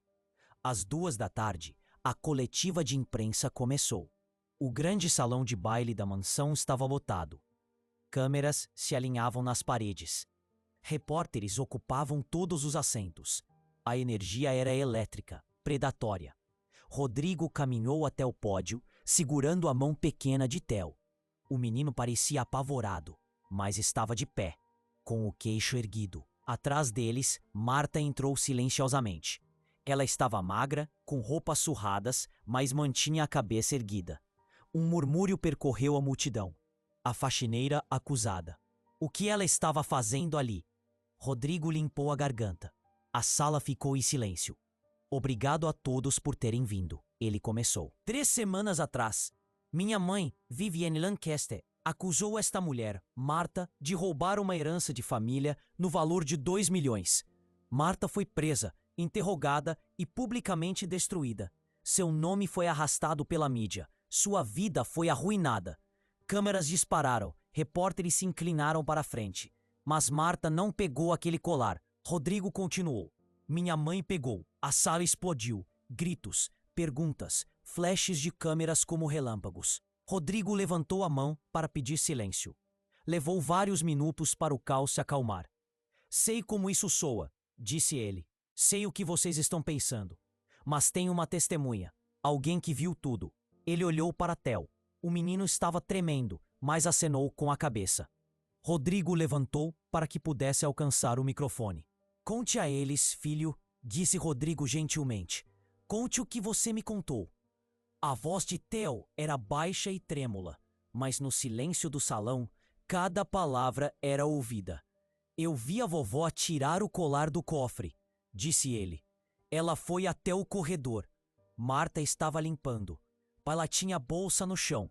Às 2 da tarde, a coletiva de imprensa começou. O grande salão de baile da mansão estava lotado. Câmeras se alinhavam nas paredes. Repórteres ocupavam todos os assentos. A energia era elétrica, predatória. Rodrigo caminhou até o pódio, segurando a mão pequena de Theo. O menino parecia apavorado, mas estava de pé, com o queixo erguido. Atrás deles, Marta entrou silenciosamente. Ela estava magra, com roupas surradas, mas mantinha a cabeça erguida. Um murmúrio percorreu a multidão. A faxineira acusada. O que ela estava fazendo ali? Rodrigo limpou a garganta. A sala ficou em silêncio. Obrigado a todos por terem vindo. Ele começou. 3 semanas atrás, minha mãe, Vivienne Lancaster, acusou esta mulher, Marta, de roubar uma herança de família no valor de 2 milhões. Marta foi presa, interrogada e publicamente destruída. Seu nome foi arrastado pela mídia. Sua vida foi arruinada. Câmeras dispararam, repórteres se inclinaram para a frente. Mas Marta não pegou aquele colar. Rodrigo continuou. Minha mãe pegou. A sala explodiu. Gritos, perguntas, flashes de câmeras como relâmpagos. Rodrigo levantou a mão para pedir silêncio. Levou vários minutos para o caos se acalmar. Sei como isso soa, disse ele. Sei o que vocês estão pensando. Mas tem uma testemunha. Alguém que viu tudo. Ele olhou para Theo. O menino estava tremendo, mas acenou com a cabeça. Rodrigo levantou para que pudesse alcançar o microfone. Conte a eles, filho, disse Rodrigo gentilmente. Conte o que você me contou. A voz de Theo era baixa e trêmula, mas no silêncio do salão, cada palavra era ouvida. Eu vi a vovó tirar o colar do cofre, disse ele. Ela foi até o corredor. Marta estava limpando. Ela tinha a bolsa no chão.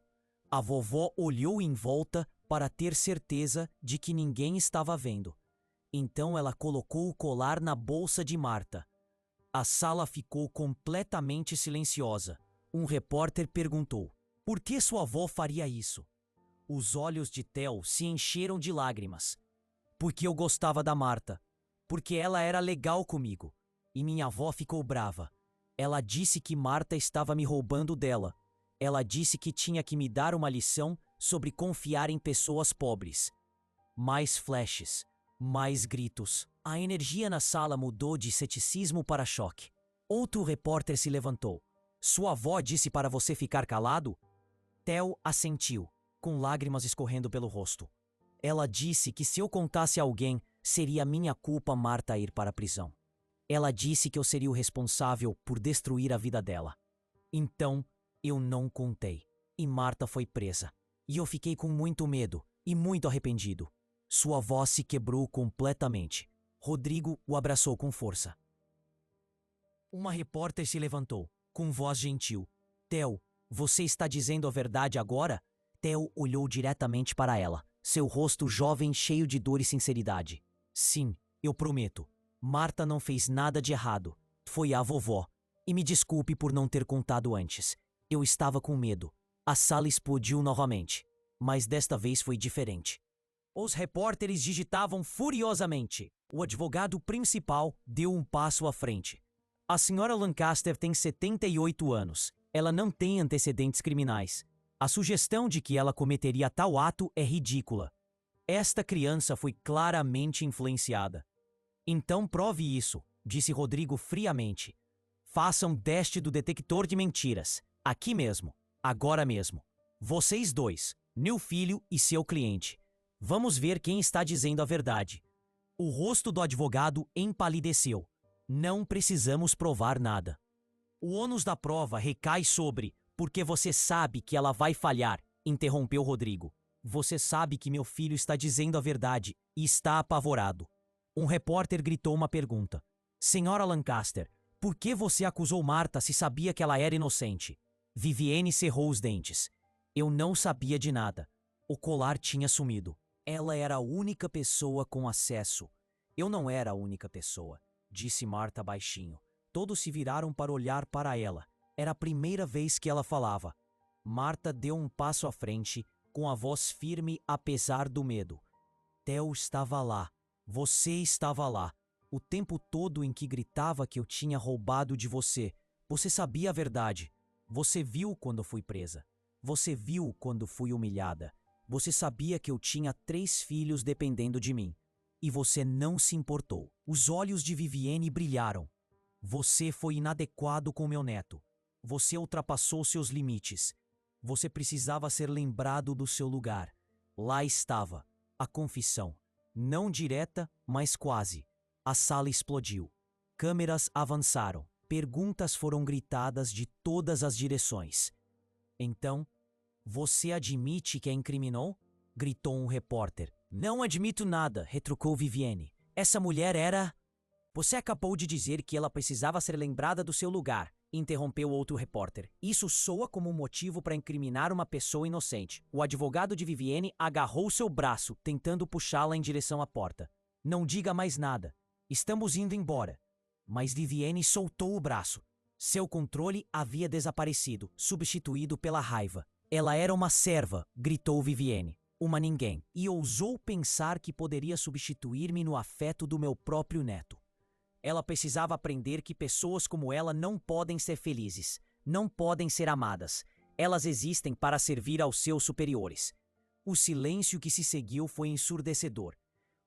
A vovó olhou em volta para ter certeza de que ninguém estava vendo. Então ela colocou o colar na bolsa de Marta. A sala ficou completamente silenciosa. Um repórter perguntou: por que sua avó faria isso? Os olhos de Theo se encheram de lágrimas. Porque eu gostava da Marta. Porque ela era legal comigo. E minha avó ficou brava. Ela disse que Marta estava me roubando dela. Ela disse que tinha que me dar uma lição sobre confiar em pessoas pobres. Mais flashes, mais gritos. A energia na sala mudou de ceticismo para choque. Outro repórter se levantou. Sua avó disse para você ficar calado? Theo assentiu, com lágrimas escorrendo pelo rosto. Ela disse que se eu contasse a alguém, seria minha culpa Marta ir para a prisão. Ela disse que eu seria o responsável por destruir a vida dela. Então, eu não contei. E Marta foi presa. E eu fiquei com muito medo e muito arrependido. Sua voz se quebrou completamente. Rodrigo o abraçou com força. Uma repórter se levantou, com voz gentil. Theo, você está dizendo a verdade agora? Theo olhou diretamente para ela, seu rosto jovem cheio de dor e sinceridade. Sim, eu prometo. Marta não fez nada de errado. Foi a vovó. E me desculpe por não ter contado antes. Eu estava com medo. A sala explodiu novamente. Mas desta vez foi diferente. Os repórteres digitavam furiosamente. O advogado principal deu um passo à frente. A senhora Lancaster tem 78 anos. Ela não tem antecedentes criminais. A sugestão de que ela cometeria tal ato é ridícula. Esta criança foi claramente influenciada. Então prove isso, disse Rodrigo friamente. Faça um teste do detector de mentiras. Aqui mesmo. Agora mesmo. Vocês dois, meu filho e seu cliente. Vamos ver quem está dizendo a verdade. O rosto do advogado empalideceu. Não precisamos provar nada. O ônus da prova recai sobre, porque você sabe que ela vai falhar, interrompeu Rodrigo. Você sabe que meu filho está dizendo a verdade e está apavorado. Um repórter gritou uma pergunta. Senhora Lancaster, por que você acusou Marta se sabia que ela era inocente? Vivienne cerrou os dentes. Eu não sabia de nada. O colar tinha sumido. Ela era a única pessoa com acesso. Eu não era a única pessoa, disse Marta baixinho. Todos se viraram para olhar para ela. Era a primeira vez que ela falava. Marta deu um passo à frente, com a voz firme apesar do medo. Theo estava lá. Você estava lá. O tempo todo em que gritava que eu tinha roubado de você. Você sabia a verdade. Você viu quando fui presa. Você viu quando fui humilhada. Você sabia que eu tinha 3 filhos dependendo de mim. E você não se importou. Os olhos de Viviane brilharam. Você foi inadequado com meu neto. Você ultrapassou seus limites. Você precisava ser lembrado do seu lugar. Lá estava, a confissão. Não direta, mas quase. A sala explodiu. Câmeras avançaram. Perguntas foram gritadas de todas as direções. Então, você admite que a incriminou? Gritou um repórter. Não admito nada, retrucou Viviane. Essa mulher era... Você acabou de dizer que ela precisava ser lembrada do seu lugar, interrompeu outro repórter. Isso soa como um motivo para incriminar uma pessoa inocente. O advogado de Viviane agarrou seu braço, tentando puxá-la em direção à porta. Não diga mais nada. Estamos indo embora. Mas Viviane soltou o braço. Seu controle havia desaparecido, substituído pela raiva. Ela era uma serva, gritou Viviane. Uma ninguém. E ousou pensar que poderia substituir-me no afeto do meu próprio neto. Ela precisava aprender que pessoas como ela não podem ser felizes, não podem ser amadas. Elas existem para servir aos seus superiores. O silêncio que se seguiu foi ensurdecedor.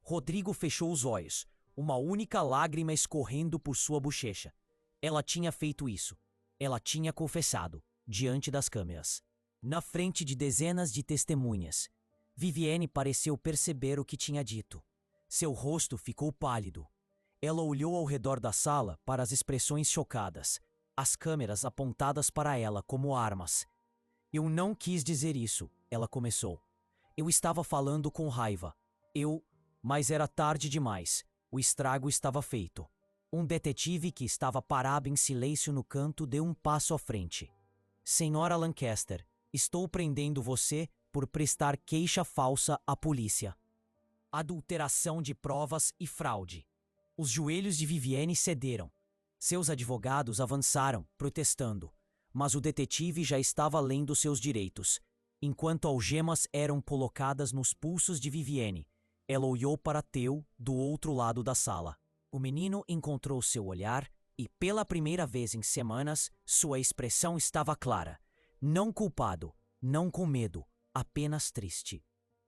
Rodrigo fechou os olhos, uma única lágrima escorrendo por sua bochecha. Ela tinha feito isso. Ela tinha confessado, diante das câmeras. Na frente de dezenas de testemunhas. Viviane pareceu perceber o que tinha dito. Seu rosto ficou pálido. Ela olhou ao redor da sala para as expressões chocadas, as câmeras apontadas para ela como armas. Eu não quis dizer isso, ela começou. Eu estava falando com raiva. Mas era tarde demais. O estrago estava feito. Um detetive que estava parado em silêncio no canto deu um passo à frente. Senhora Lancaster, estou prendendo você por prestar queixa falsa à polícia. Adulteração de provas e fraude. Os joelhos de Viviane cederam. Seus advogados avançaram, protestando. Mas o detetive já estava lendo seus direitos. Enquanto algemas eram colocadas nos pulsos de Viviane, ela olhou para Theo do outro lado da sala. O menino encontrou seu olhar e, pela primeira vez em semanas, sua expressão estava clara. Não culpado, não com medo, apenas triste.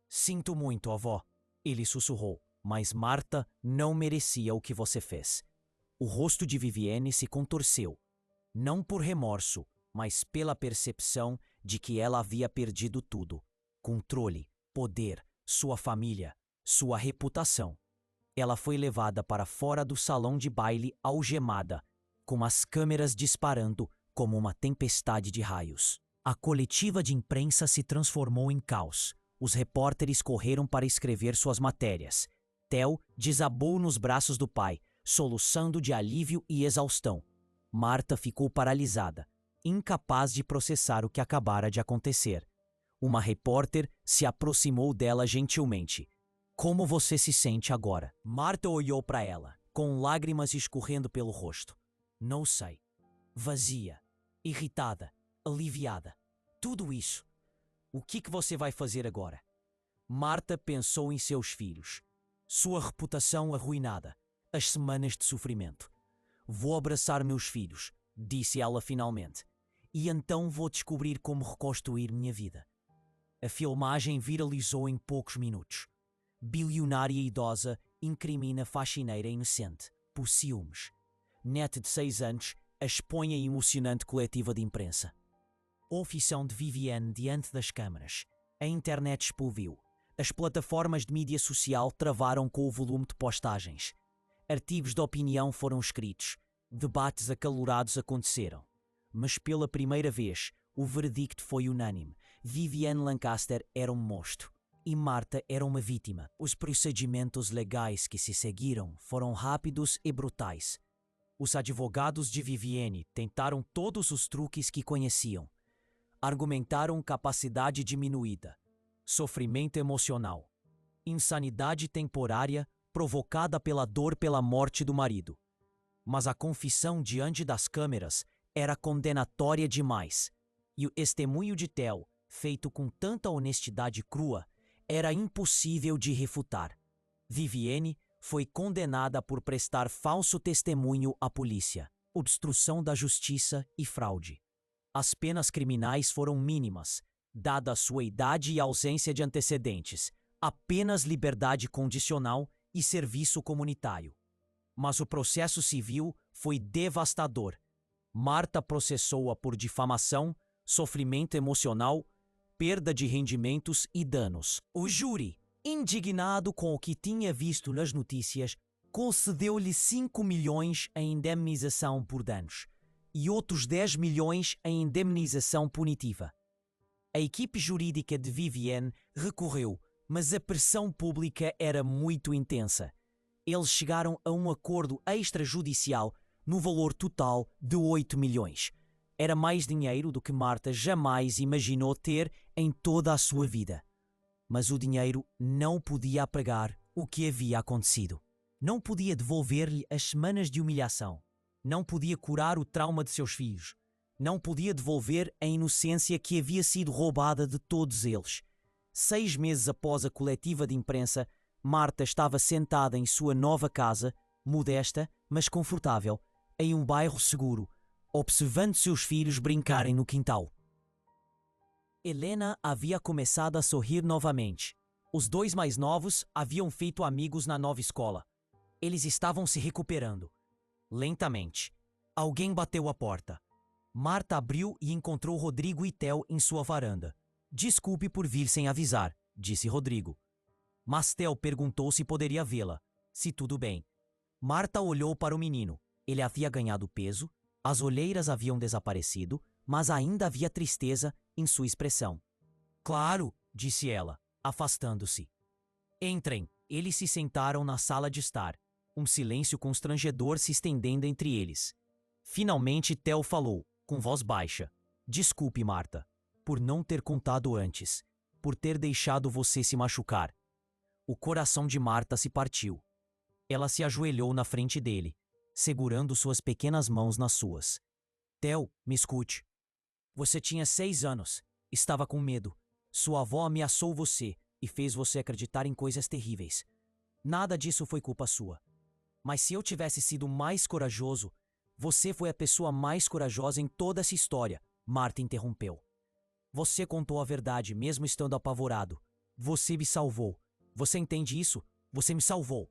Sinto muito, avó, ele sussurrou. Mas Marta não merecia o que você fez. O rosto de Viviane se contorceu. Não por remorso, mas pela percepção de que ela havia perdido tudo. Controle, poder, sua família, sua reputação. Ela foi levada para fora do salão de baile algemada, com as câmeras disparando como uma tempestade de raios. A coletiva de imprensa se transformou em caos. Os repórteres correram para escrever suas matérias. Theo desabou nos braços do pai, soluçando de alívio e exaustão. Marta ficou paralisada, incapaz de processar o que acabara de acontecer. Uma repórter se aproximou dela gentilmente. Como você se sente agora? Marta olhou para ela, com lágrimas escorrendo pelo rosto. Não sei. Vazia, irritada, aliviada. Tudo isso. O que você vai fazer agora? Marta pensou em seus filhos. Sua reputação arruinada. As semanas de sofrimento. Vou abraçar meus filhos, disse ela finalmente. E então vou descobrir como reconstruir minha vida. A filmagem viralizou em poucos minutos. Bilionária idosa incrimina faxineira inocente, por ciúmes. Neta de 6 anos expõe a emocionante coletiva de imprensa. Confissão de Viviane diante das câmaras. A internet explodiu. As plataformas de mídia social travaram com o volume de postagens. Artigos de opinião foram escritos. Debates acalorados aconteceram. Mas pela primeira vez, o veredicto foi unânime. Viviane Lancaster era um monstro. E Marta era uma vítima. Os procedimentos legais que se seguiram foram rápidos e brutais. Os advogados de Viviane tentaram todos os truques que conheciam. Argumentaram capacidade diminuída, sofrimento emocional, Insanidade temporária provocada pela dor pela morte do marido. Mas a confissão diante das câmeras era condenatória demais, e o testemunho de Theo, feito com tanta honestidade crua, era impossível de refutar. Vivienne foi condenada por prestar falso testemunho à polícia, obstrução da justiça e fraude. As penas criminais foram mínimas, dada a sua idade e ausência de antecedentes, apenas liberdade condicional e serviço comunitário. Mas o processo civil foi devastador. Marta processou-a por difamação, sofrimento emocional, perda de rendimentos e danos. O júri, indignado com o que tinha visto nas notícias, concedeu-lhe 5 milhões em indemnização por danos e outros 10 milhões em indemnização punitiva. A equipe jurídica de Vivienne recorreu, mas a pressão pública era muito intensa. Eles chegaram a um acordo extrajudicial no valor total de 8 milhões. Era mais dinheiro do que Marta jamais imaginou ter em toda a sua vida. Mas o dinheiro não podia apagar o que havia acontecido. Não podia devolver-lhe as semanas de humilhação. Não podia curar o trauma de seus filhos. Não podia devolver a inocência que havia sido roubada de todos eles. 6 meses após a coletiva de imprensa, Marta estava sentada em sua nova casa, modesta, mas confortável, em um bairro seguro, observando seus filhos brincarem no quintal. Helena havia começado a sorrir novamente. Os 2 mais novos haviam feito amigos na nova escola. Eles estavam se recuperando. Lentamente, alguém bateu à porta. Marta abriu e encontrou Rodrigo e Theo em sua varanda. Desculpe por vir sem avisar, disse Rodrigo. Mas Theo perguntou se poderia vê-la, se tudo bem. Marta olhou para o menino. Ele havia ganhado peso, as olheiras haviam desaparecido, mas ainda havia tristeza em sua expressão. Claro, disse ela, afastando-se. Entrem. Eles se sentaram na sala de estar. Um silêncio constrangedor se estendendo entre eles. Finalmente Theo falou, com voz baixa. Desculpe, Marta, por não ter contado antes, por ter deixado você se machucar. O coração de Marta se partiu. Ela se ajoelhou na frente dele, segurando suas pequenas mãos nas suas. Theo, me escute. Você tinha 6 anos, estava com medo. Sua avó ameaçou você e fez você acreditar em coisas terríveis. Nada disso foi culpa sua. Mas se eu tivesse sido mais corajoso, você foi a pessoa mais corajosa em toda essa história, Marta interrompeu. Você contou a verdade mesmo estando apavorado. Você me salvou. Você entende isso? Você me salvou.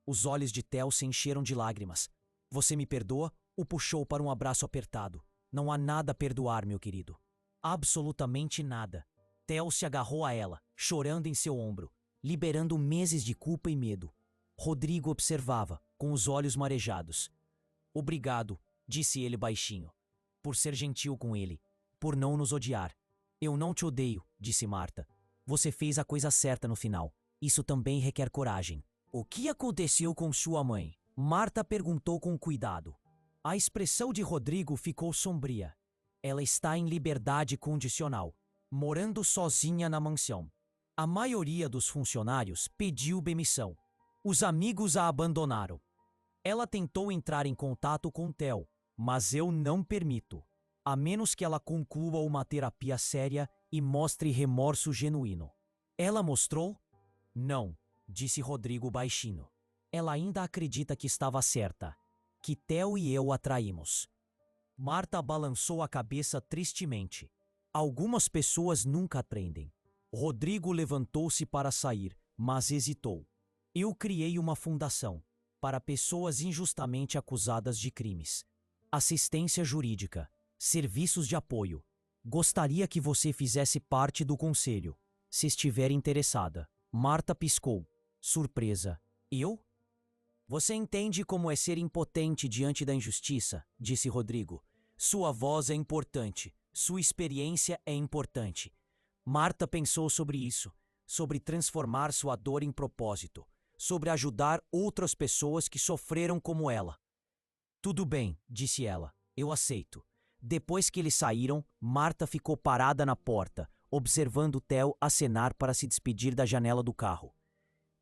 Os olhos de Theo se encheram de lágrimas. Você me perdoa? O puxou para um abraço apertado. Não há nada a perdoar, meu querido. Absolutamente nada. Theo se agarrou a ela, chorando em seu ombro, liberando meses de culpa e medo. Rodrigo observava, com os olhos marejados. Obrigado, disse ele baixinho, por ser gentil com ele, por não nos odiar. Eu não te odeio, disse Marta. Você fez a coisa certa no final. Isso também requer coragem. O que aconteceu com sua mãe? Marta perguntou com cuidado. A expressão de Rodrigo ficou sombria. Ela está em liberdade condicional, morando sozinha na mansão. A maioria dos funcionários pediu demissão. Os amigos a abandonaram. Ela tentou entrar em contato com Theo, mas eu não permito, a menos que ela conclua uma terapia séria e mostre remorso genuíno. Ela mostrou? Não, disse Rodrigo baixinho. Ela ainda acredita que estava certa, que Theo e eu a traímos. Marta balançou a cabeça tristemente. Algumas pessoas nunca aprendem. Rodrigo levantou-se para sair, mas hesitou. Eu criei uma fundação para pessoas injustamente acusadas de crimes. Assistência jurídica, serviços de apoio. Gostaria que você fizesse parte do conselho, se estiver interessada. Marta piscou, surpresa. Eu? Você entende como é ser impotente diante da injustiça, disse Rodrigo. Sua voz é importante, sua experiência é importante. Marta pensou sobre isso, sobre transformar sua dor em propósito, sobre ajudar outras pessoas que sofreram como ela. Tudo bem, disse ela, eu aceito. Depois que eles saíram, Marta ficou parada na porta, observando Theo acenar para se despedir da janela do carro.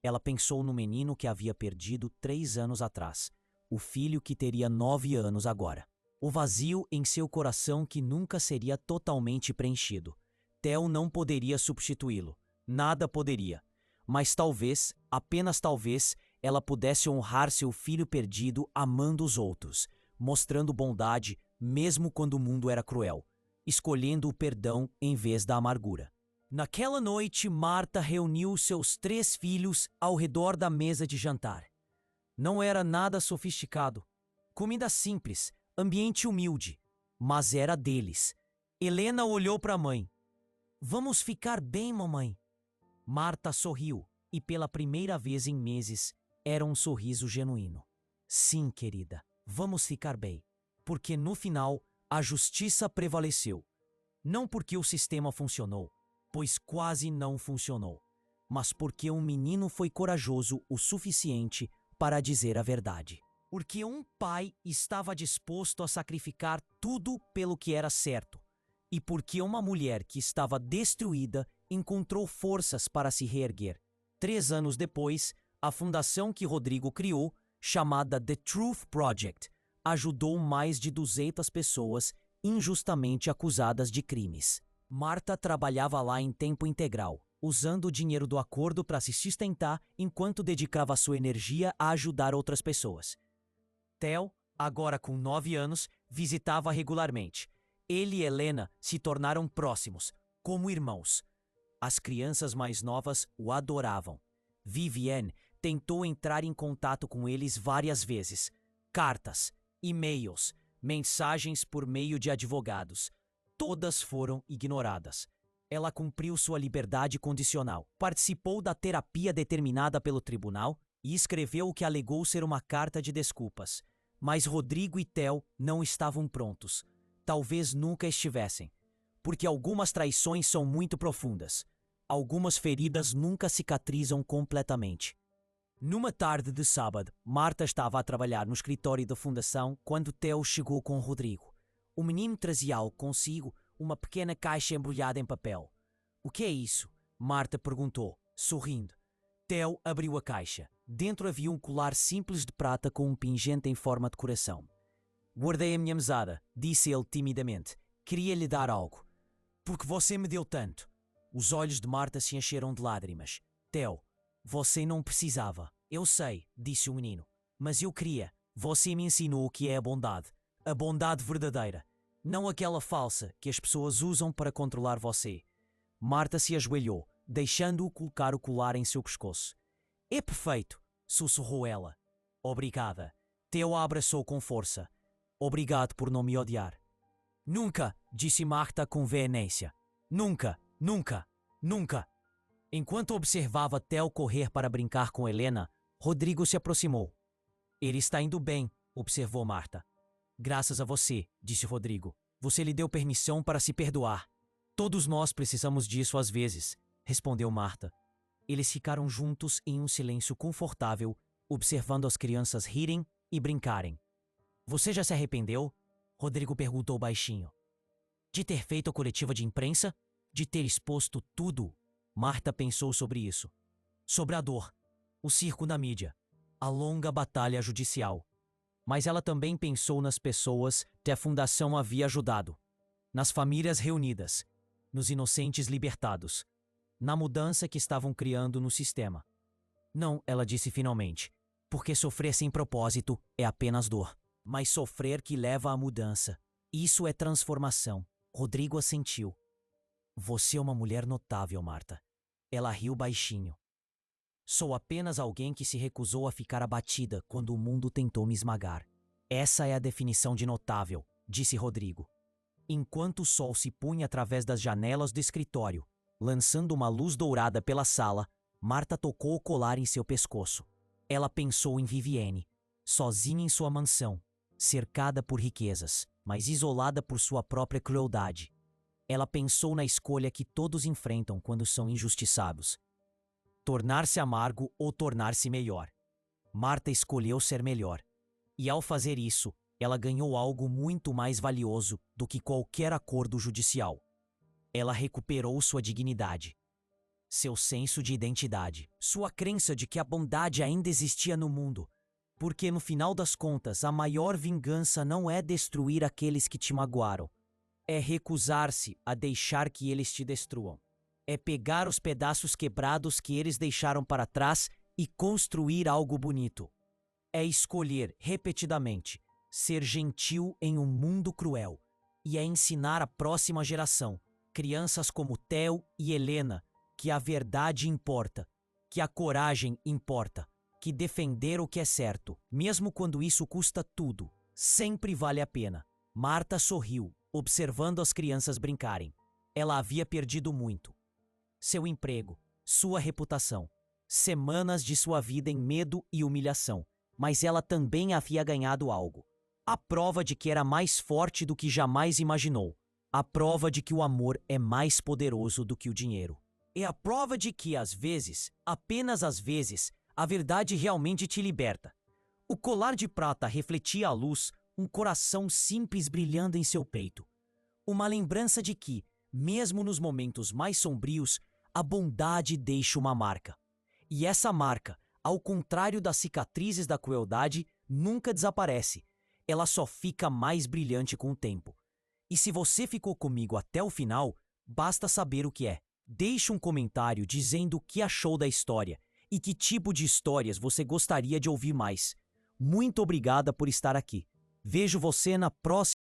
Ela pensou no menino que havia perdido 3 anos atrás, o filho que teria 9 anos agora. O vazio em seu coração que nunca seria totalmente preenchido. Theo não poderia substituí-lo. Nada poderia. Mas talvez, apenas talvez, ela pudesse honrar seu filho perdido amando os outros, mostrando bondade mesmo quando o mundo era cruel, escolhendo o perdão em vez da amargura. Naquela noite, Marta reuniu seus 3 filhos ao redor da mesa de jantar. Não era nada sofisticado. Comida simples, ambiente humilde, mas era deles. Helena olhou para a mãe. Vamos ficar bem, mamãe. Marta sorriu, e pela primeira vez em meses, era um sorriso genuíno. Sim, querida, vamos ficar bem. Porque no final, a justiça prevaleceu. Não porque o sistema funcionou, pois quase não funcionou, mas porque um menino foi corajoso o suficiente para dizer a verdade. Porque um pai estava disposto a sacrificar tudo pelo que era certo. E porque uma mulher que estava destruída encontrou forças para se reerguer. 3 anos depois, a fundação que Rodrigo criou, chamada The Truth Project, ajudou mais de 200 pessoas injustamente acusadas de crimes. Marta trabalhava lá em tempo integral, usando o dinheiro do acordo para se sustentar enquanto dedicava sua energia a ajudar outras pessoas. Theo, agora com 9 anos, visitava regularmente. Ele e Helena se tornaram próximos, como irmãos. As crianças mais novas o adoravam. Vivienne tentou entrar em contato com eles várias vezes. Cartas, e-mails, mensagens por meio de advogados. Todas foram ignoradas. Ela cumpriu sua liberdade condicional, participou da terapia determinada pelo tribunal e escreveu o que alegou ser uma carta de desculpas. Mas Rodrigo e Theo não estavam prontos. Talvez nunca estivessem. Porque algumas traições são muito profundas. Algumas feridas nunca cicatrizam completamente. Numa tarde de sábado, Marta estava a trabalhar no escritório da fundação quando Theo chegou com Rodrigo. O menino trazia algo consigo, uma pequena caixa embrulhada em papel. O que é isso? Marta perguntou, sorrindo. Theo abriu a caixa. Dentro havia um colar simples de prata com um pingente em forma de coração. Guardei a minha mesada, disse ele timidamente. Queria lhe dar algo. Porque você me deu tanto. Os olhos de Marta se encheram de lágrimas. Theo, você não precisava. Eu sei, disse o menino. Mas eu queria. Você me ensinou o que é a bondade. A bondade verdadeira. Não aquela falsa que as pessoas usam para controlar você. Marta se ajoelhou, deixando-o colocar o colar em seu pescoço. É perfeito, sussurrou ela. Obrigada. Theo a abraçou com força. Obrigado por não me odiar. Nunca, disse Marta com veemência. Nunca, nunca, nunca. Enquanto observava Theo correr para brincar com Helena, Rodrigo se aproximou. Ele está indo bem, observou Marta. Graças a você, disse Rodrigo. Você lhe deu permissão para se perdoar. Todos nós precisamos disso às vezes, respondeu Marta. Eles ficaram juntos em um silêncio confortável, observando as crianças rirem e brincarem. Você já se arrependeu? Rodrigo perguntou baixinho. De ter feito a coletiva de imprensa? De ter exposto tudo? Marta pensou sobre isso. Sobre a dor, o circo na mídia, a longa batalha judicial. Mas ela também pensou nas pessoas que a fundação havia ajudado, nas famílias reunidas, nos inocentes libertados, na mudança que estavam criando no sistema. Não, ela disse finalmente, porque sofrer sem propósito é apenas dor. Mas sofrer que leva à mudança. Isso é transformação. Rodrigo assentiu. Você é uma mulher notável, Marta. Ela riu baixinho. Sou apenas alguém que se recusou a ficar abatida quando o mundo tentou me esmagar. Essa é a definição de notável, disse Rodrigo. Enquanto o sol se punha através das janelas do escritório, lançando uma luz dourada pela sala, Marta tocou o colar em seu pescoço. Ela pensou em Vivienne, sozinha em sua mansão, cercada por riquezas, mas isolada por sua própria crueldade. Ela pensou na escolha que todos enfrentam quando são injustiçados. Tornar-se amargo ou tornar-se melhor. Marta escolheu ser melhor. E ao fazer isso, ela ganhou algo muito mais valioso do que qualquer acordo judicial. Ela recuperou sua dignidade. seu senso de identidade, sua crença de que a bondade ainda existia no mundo. Porque no final das contas, a maior vingança não é destruir aqueles que te magoaram. É recusar-se a deixar que eles te destruam. É pegar os pedaços quebrados que eles deixaram para trás e construir algo bonito. É escolher, repetidamente, ser gentil em um mundo cruel. E é ensinar à próxima geração, crianças como Theo e Helena, que a verdade importa, que a coragem importa, que defender o que é certo, mesmo quando isso custa tudo, sempre vale a pena. Marta sorriu, observando as crianças brincarem. Ela havia perdido muito. Seu emprego, sua reputação, semanas de sua vida em medo e humilhação. Mas ela também havia ganhado algo. A prova de que era mais forte do que jamais imaginou. A prova de que o amor é mais poderoso do que o dinheiro. É a prova de que, às vezes, apenas às vezes, a verdade realmente te liberta. O colar de prata refletia à luz um coração simples brilhando em seu peito. Uma lembrança de que, mesmo nos momentos mais sombrios, a bondade deixa uma marca. E essa marca, ao contrário das cicatrizes da crueldade, nunca desaparece. Ela só fica mais brilhante com o tempo. E se você ficou comigo até o final, basta saber o que é. Deixe um comentário dizendo o que achou da história e que tipo de histórias você gostaria de ouvir mais. Muito obrigada por estar aqui. Vejo você na próxima.